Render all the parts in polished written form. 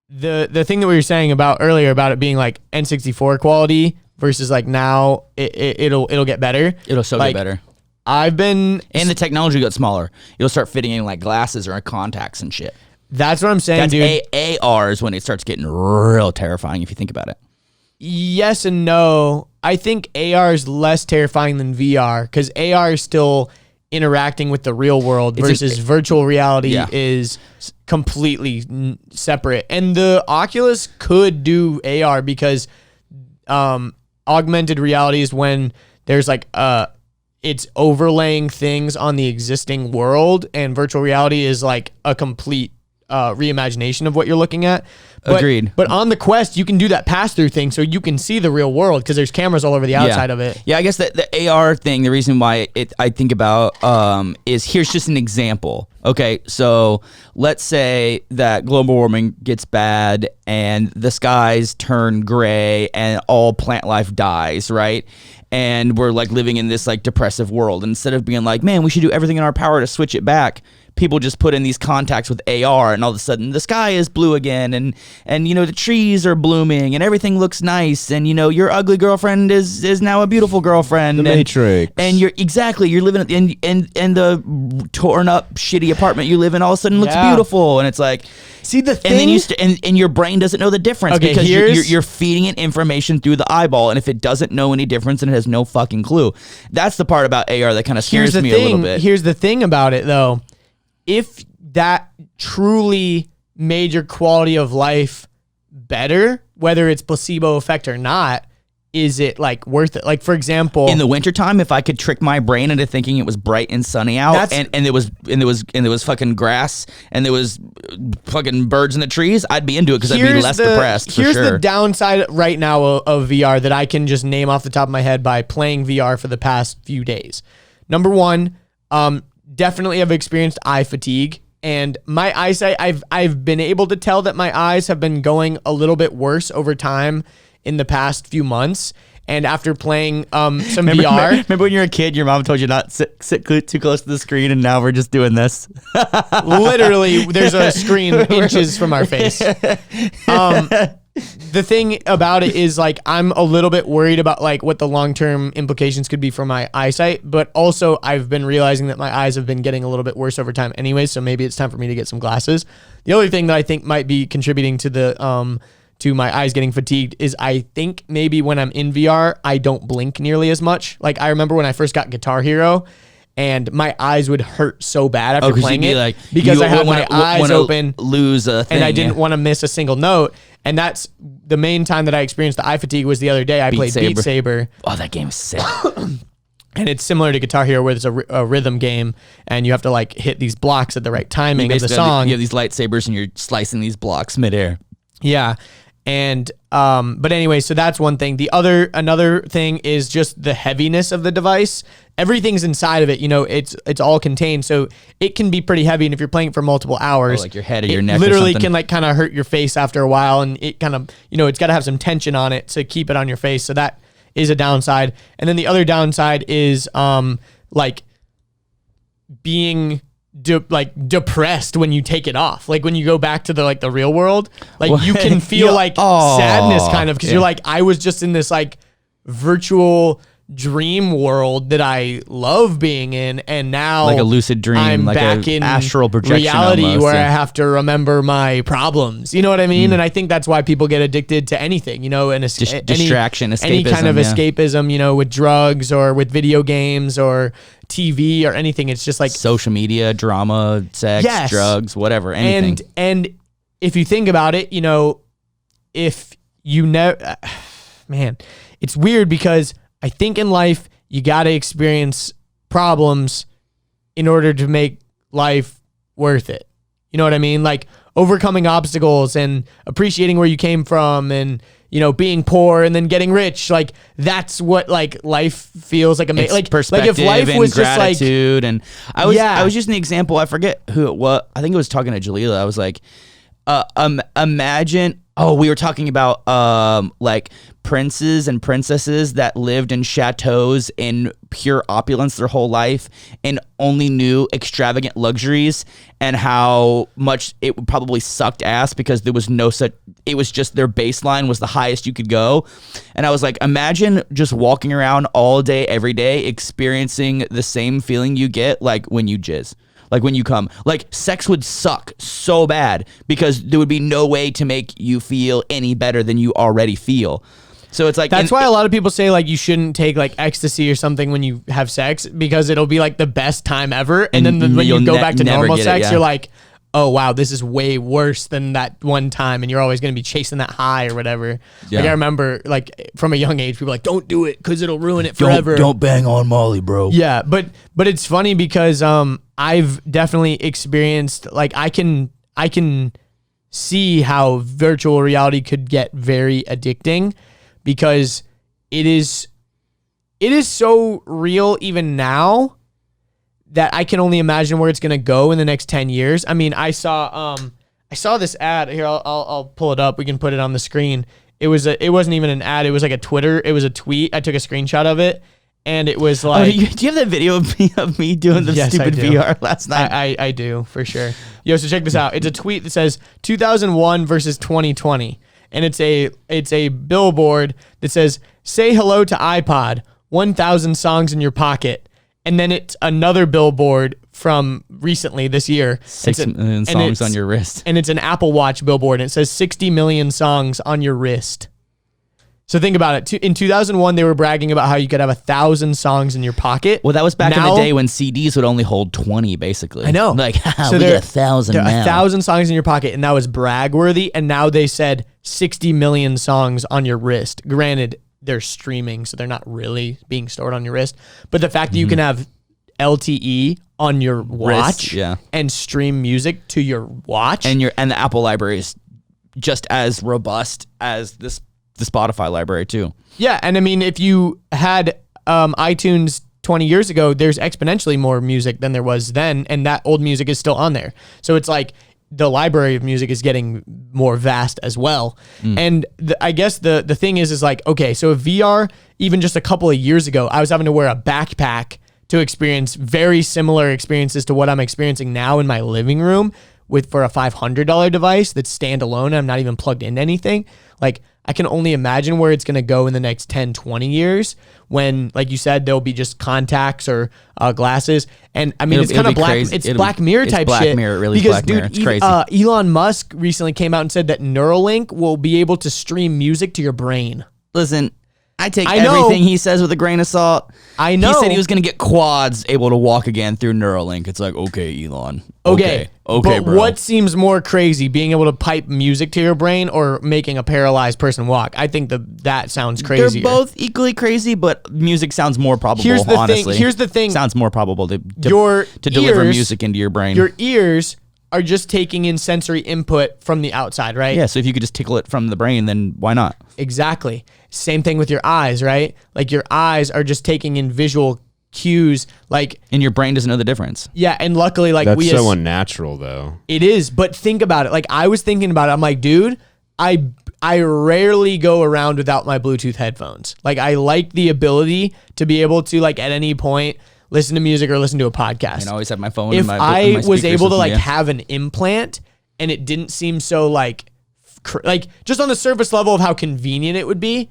the thing that we were saying about earlier about it being like N64 quality versus like now it'll get better. It'll so like, get better. And the technology got smaller. You'll start fitting in like glasses or contacts and shit. That's what I'm saying, dude. AR is when it starts getting real terrifying if you think about it. Yes and no. I think AR is less terrifying than VR because AR is still interacting with the real world versus virtual reality is completely separate. And the Oculus could do AR because augmented reality is when there's like it's overlaying things on the existing world, and virtual reality is like a complete reimagination of what you're looking at. Agreed. But on the Quest, you can do that pass-through thing, so you can see the real world because there's cameras all over the outside of it. Yeah, I guess the AR thing, the reason why I think about is here's just an example. Okay, so let's say that global warming gets bad and the skies turn gray and all plant life dies, right? And we're like living in this like depressive world. And instead of being like, man, we should do everything in our power to switch it back, people just put in these contacts with AR, and all of a sudden the sky is blue again, and you know the trees are blooming, and everything looks nice, and you know your ugly girlfriend is now a beautiful girlfriend. The Matrix. And you're living in the torn up shitty apartment you live in. All of a sudden looks beautiful, and it's like. See the thing, and then and your brain doesn't know the difference because you're feeding it information through the eyeball, and if it doesn't know any difference, then it has no fucking clue. That's the part about AR that kind of scares me a little bit. Here's the thing about it though. If that truly made your quality of life better, whether it's placebo effect or not, is it like worth it? Like for example, in the wintertime, if I could trick my brain into thinking it was bright and sunny out, and there was fucking grass and there was fucking birds in the trees, I'd be into it because I'd be less depressed. Here's for sure. the downside right now of VR that I can just name off the top of my head by playing VR for the past few days. Number one, definitely have experienced eye fatigue, and my eyesight, I've been able to tell that my eyes have been going a little bit worse over time in the past few months. And after playing some VR. Remember when you were a kid, your mom told you not sit too close to the screen, and now we're just doing this? Literally, there's a screen inches from our face. The thing about it is like I'm a little bit worried about like what the long-term implications could be for my eyesight, but also I've been realizing that my eyes have been getting a little bit worse over time anyway, so maybe it's time for me to get some glasses. The other thing that I think might be contributing to the to my eyes getting fatigued is I think maybe when I'm in VR, I don't blink nearly as much. Like I remember when I first got Guitar Hero, and my eyes would hurt so bad after playing it like, because I had my eyes open, lose a thing, and I didn't want to miss a single note. And that's the main time that I experienced the eye fatigue was the other day. I played Beat Saber. Oh, that game is sick. And it's similar to Guitar Hero where it's a rhythm game, and you have to like hit these blocks at the right timing of the song. You have these lightsabers, and you're slicing these blocks midair. Yeah. And but anyway, so that's one thing. Another thing is just the heaviness of the device. Everything's inside of it, you know, it's all contained, so it can be pretty heavy. And if you're playing it for multiple hours, like your head or your neck, literally can like kind of hurt your face after a while, and it kind of, you know, it's got to have some tension on it to keep it on your face. So that is a downside. And then the other downside is like being depressed when you take it off, like when you go back to the real world, like you can feel sadness kind of, because you're like, I was just in this like virtual dream world that I love being in, and now like a lucid dream, I'm like back in astral projection reality almost, where I have to remember my problems, you know what I mean? And I think that's why people get addicted to anything, you know, and distraction, escapism, any kind of escapism, you know, with drugs or with video games or TV or anything. It's just like social media, drama, sex, drugs, whatever, anything. And if you think about it, you know, if you never, man, it's weird because I think in life you got to experience problems in order to make life worth it. You know what I mean? Like overcoming obstacles and appreciating where you came from, and you know, being poor and then getting rich. Like that's what like life feels like. Like perspective, like if life was just like gratitude. And I was just an example. I forget who it was. I think it was talking to Jalila. I was like, imagine Oh, we were talking about like princes and princesses that lived in chateaus in pure opulence their whole life and only knew extravagant luxuries, and how much it probably sucked ass because there was no such, it was just their baseline was the highest you could go. And I was like, imagine just walking around all day every day experiencing the same feeling you get like when you jizz. Like when you come, like sex would suck so bad because there would be no way to make you feel any better than you already feel. So it's like, that's why a lot of people say like you shouldn't take like ecstasy or something when you have sex, because it'll be like the best time ever. And then when you go back to normal sex, you're like, oh wow, this is way worse than that one time, and you're always going to be chasing that high or whatever. Yeah. Like I remember like from a young age, people were like, don't do it because it'll ruin it forever. Don't bang on Molly, bro. Yeah, but it's funny because I've definitely experienced, like I can see how virtual reality could get very addicting, because it is so real even now that I can only imagine where it's going to go in the next 10 years. I mean, I saw this ad here. I'll pull it up. We can put it on the screen. It wasn't even an ad. It was like a Twitter. It was a tweet. I took a screenshot of it, and it was like, do you have that video of me doing the Yes, stupid I do. VR last night? I do, for sure. Yo, so check this out. It's a tweet that says 2001 versus 2020. And it's a billboard that says, say hello to iPod, 1,000 songs in your pocket. And then it's another billboard from recently this year. 6 million songs on your wrist. And it's an Apple Watch billboard, and it says 60 million songs on your wrist. So think about it. In 2001, they were bragging about how you could have 1,000 songs in your pocket. Well, that was back Now, in the day when CDs would only hold 20, basically. I know. Like, So we there- get 1,000 there are now. 1,000 songs in your pocket, and that was brag worthy. And now they said 60 million songs on your wrist. Granted, they're streaming, so they're not really being stored on your wrist. But the fact that you can have LTE on your watch yeah. and stream music to your watch. And the Apple library is just as robust as the Spotify library too. Yeah, and I mean, if you had iTunes 20 years ago, there's exponentially more music than there was then, and that old music is still on there. So it's like the library of music is getting more vast as well. And I guess the thing is like, okay, so if VR, even just a couple of years ago, I was having to wear a backpack to experience very similar experiences to what I'm experiencing now in my living room for a $500 device that's standalone. I'm not even plugged into anything. Like, I can only imagine where it's going to go in the next 10, 20 years when, like you said, there'll be just contacts or glasses. And I mean, it's kind of Black Mirror type Black shit. Mirror, really because, Black Mirror. It's crazy. Elon Musk recently came out and said that Neuralink will be able to stream music to your brain. Listen, I take I know. everything he says with a grain of salt. I know. He said he was going to get quads able to walk again through Neuralink. It's like, okay, Elon. Okay, Okay, but bro. what seems more crazy, being able to pipe music to your brain or making a paralyzed person walk? I think that sounds crazier. They're both equally crazy, but music sounds more probable, Here's the thing- honestly. here's the thing. Sounds more probable to Your deliver ears- music into your brain. Your ears are just taking in sensory input from the outside, right? Yeah, so if you could just tickle it from the brain, then why not? Exactly. Same thing with your eyes, right? Like your eyes are just taking in visual cues. Like, And your brain doesn't know the difference. yeah, and luckily, like That's we so unnatural, though. It is, but think about it. Like I was thinking about it. I'm like, dude, I rarely go around without my Bluetooth headphones. Like I like the ability to be able to like at any point listen to music or listen to a podcast. And I always have my phone. If in my, I in my was speaker able to system, like yeah. have an implant and it didn't seem so like just on the surface level of how convenient it would be,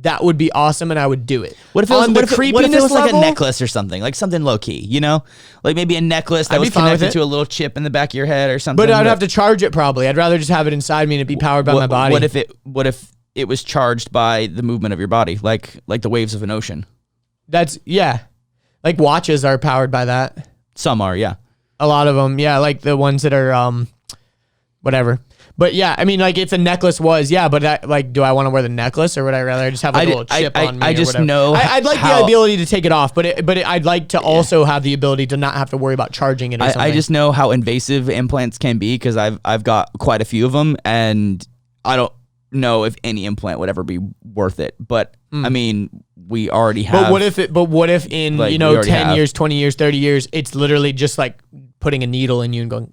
that would be awesome, and I would do it. What if it was, on what the if it, what if it creepiness was like a level? necklace or something, like something low key, you know, like maybe a necklace that I'd be was fine with connected it. to a little chip in the back of your head or something. But I'd have to charge it probably. I'd rather just have it inside me and it be powered by my body. What if it was charged by the movement of your body, like the waves of an ocean? That's yeah. Like watches are powered by that. Some are, yeah. A lot of them, yeah, like the ones that are whatever. But yeah, I mean, like if the necklace was, yeah, but like, do I want to wear the necklace or would I rather just have like, a little chip on me? I or just whatever? know I'd like how- the ability to take it off, but I'd like to also have the ability to not have to worry about charging it or something. I just know how invasive implants can be because I've got quite a few of them, and I don't know if any implant would ever be worth it. But I mean, we already have. But what if in Like, we 10 already have. years, 20 years, 30 years, it's literally just like putting a needle in you and going.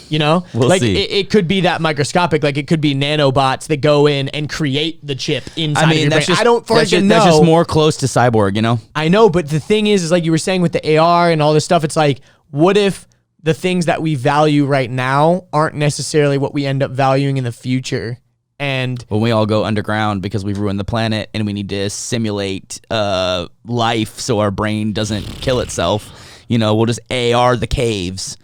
You know, We'll like see. it could be that microscopic. Like it could be nanobots that go in and create the chip inside of your brain. I don't fucking know. That's just more close to cyborg, you know? I know, but the thing is like you were saying with the AR and all this stuff, it's like, what if the things that we value right now aren't necessarily what we end up valuing in the future? And When we all go underground because we've ruined the planet and we need to simulate life so our brain doesn't kill itself, you know, we'll just AR the caves.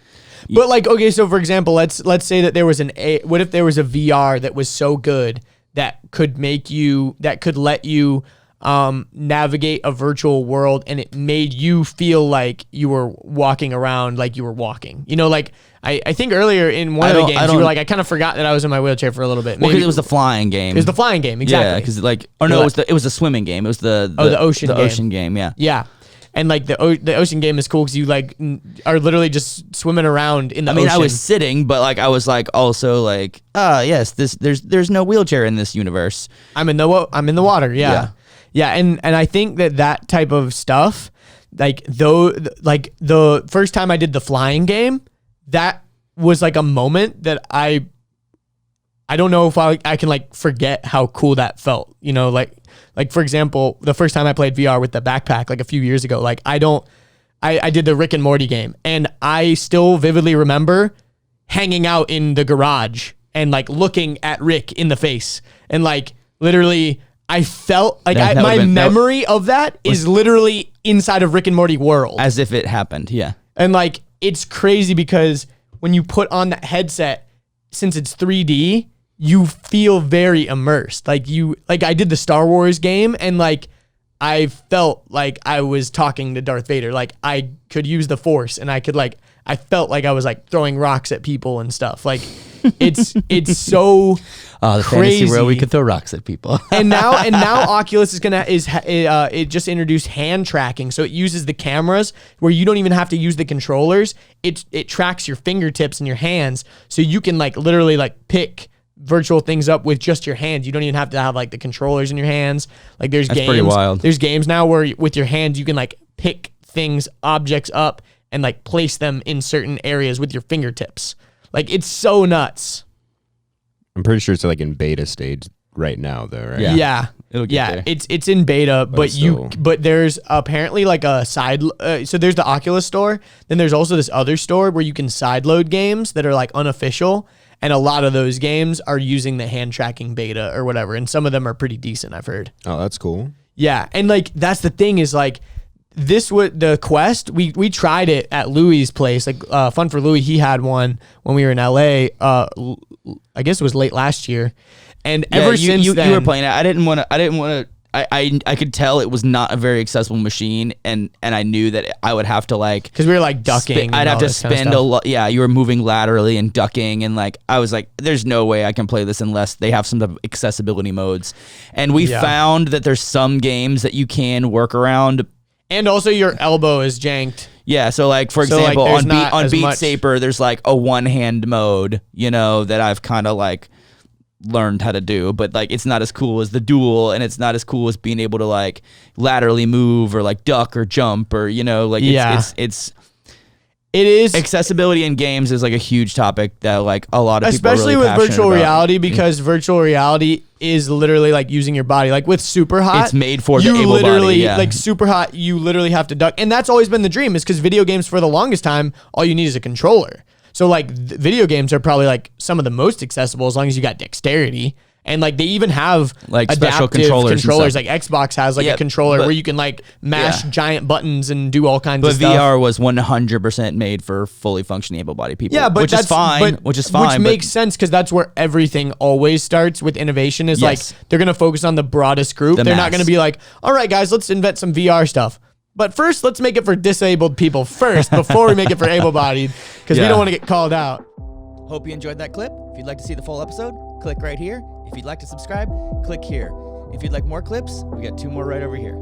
but like, okay, so for example, let's say that there was what if there was a VR that was so good that could let you navigate a virtual world, and it made you feel like you were walking around like you were walking. You know, like I think earlier in one of the games you were like, I kind of forgot that I was in my wheelchair for a little bit. Well, because it was the flying game. It was the flying game, exactly. Yeah, because like, or no, it was the swimming game. It was the ocean game. ocean game. Yeah. Yeah. And like the ocean game is cool because you like are literally just swimming around in the ocean. I was sitting, but like I was like also like, yes, there's no wheelchair in this universe. I'm in the water. Yeah. Yeah. And I think that type of stuff, like the first time I did the flying game, that was like a moment that I don't know if I can like forget how cool that felt, you know, like for example, the first time I played VR with the backpack, like a few years ago, like I did the Rick and Morty game, and I still vividly remember hanging out in the garage and like looking at Rick in the face, and like literally I felt like my memory of that is literally inside of Rick and Morty world. As if it happened, yeah. And like, it's crazy because when you put on that headset, since it's 3D, you feel very immersed. Like I did the Star Wars game, and like I felt like I was talking to Darth Vader. Like I could use the Force, and I felt like I was like throwing rocks at people and stuff. Like it's so the crazy fantasy world, we could throw rocks at people. and now Oculus it just introduced hand tracking, so it uses the cameras where you don't even have to use the controllers. It tracks your fingertips and your hands, so you can like literally like pick virtual things up with just your hands. You don't even have to have like the controllers in your hands. Like that's pretty wild. There's games now where with your hands you can like pick objects up and like place them in certain areas with your fingertips. Like it's so nuts. I'm pretty sure it's like in beta stage right now, though, right? Yeah. It'll get there. It's in beta, but there's apparently like a side. So there's the Oculus store. Then there's also this other store where you can sideload games that are like unofficial, and a lot of those games are using the hand tracking beta or whatever, and some of them are pretty decent, I've heard. Oh, that's cool. Yeah, and like that's the thing is like the Quest. We tried it at Louie's place, like Fun for Louie. He had one when we were in LA. I guess it was late last year. And ever since then, you were playing it. I didn't want to. I could tell it was not a very accessible machine, and I knew that I would have to like, because we were like ducking. I'd have to spend a lot. Yeah, you were moving laterally and ducking, and like I was like, there's no way I can play this unless they have some type of accessibility modes. And we found that there's some games that you can work around. And also your elbow is janked. Yeah, so like for example, on Beat Saber, there's like a one-hand mode, you know, that I've kind of like learned how to do, but like it's not as cool as the dual, and it's not as cool as being able to like laterally move or like duck or jump, or you know, like it is accessibility in games is like a huge topic that like a lot of people especially are really with virtual about. reality, because virtual reality is literally like using your body. Like with Super Hot, it's made for the able body. Yeah. Like Super Hot, you literally have to duck, and that's always been the dream, is because video games for the longest time, all you need is a controller. So like video games are probably like some of the most accessible as long as you got dexterity. And like they even have like adaptive special controllers. Like Xbox has like a controller where you can like mash giant buttons and do all kinds of stuff. But VR was 100% made for fully functioning able-bodied people. Yeah, but which is fine. Which makes sense, because that's where everything always starts with innovation. Is like they're gonna focus on the broadest group. They're not gonna be like, all right, guys, let's invent some VR stuff. But first, let's make it for disabled people first before we make it for able-bodied, because we don't want to get called out. Hope you enjoyed that clip. If you'd like to see the full episode, click right here. If you'd like to subscribe, click here. If you'd like more clips, we got 2 more right over here.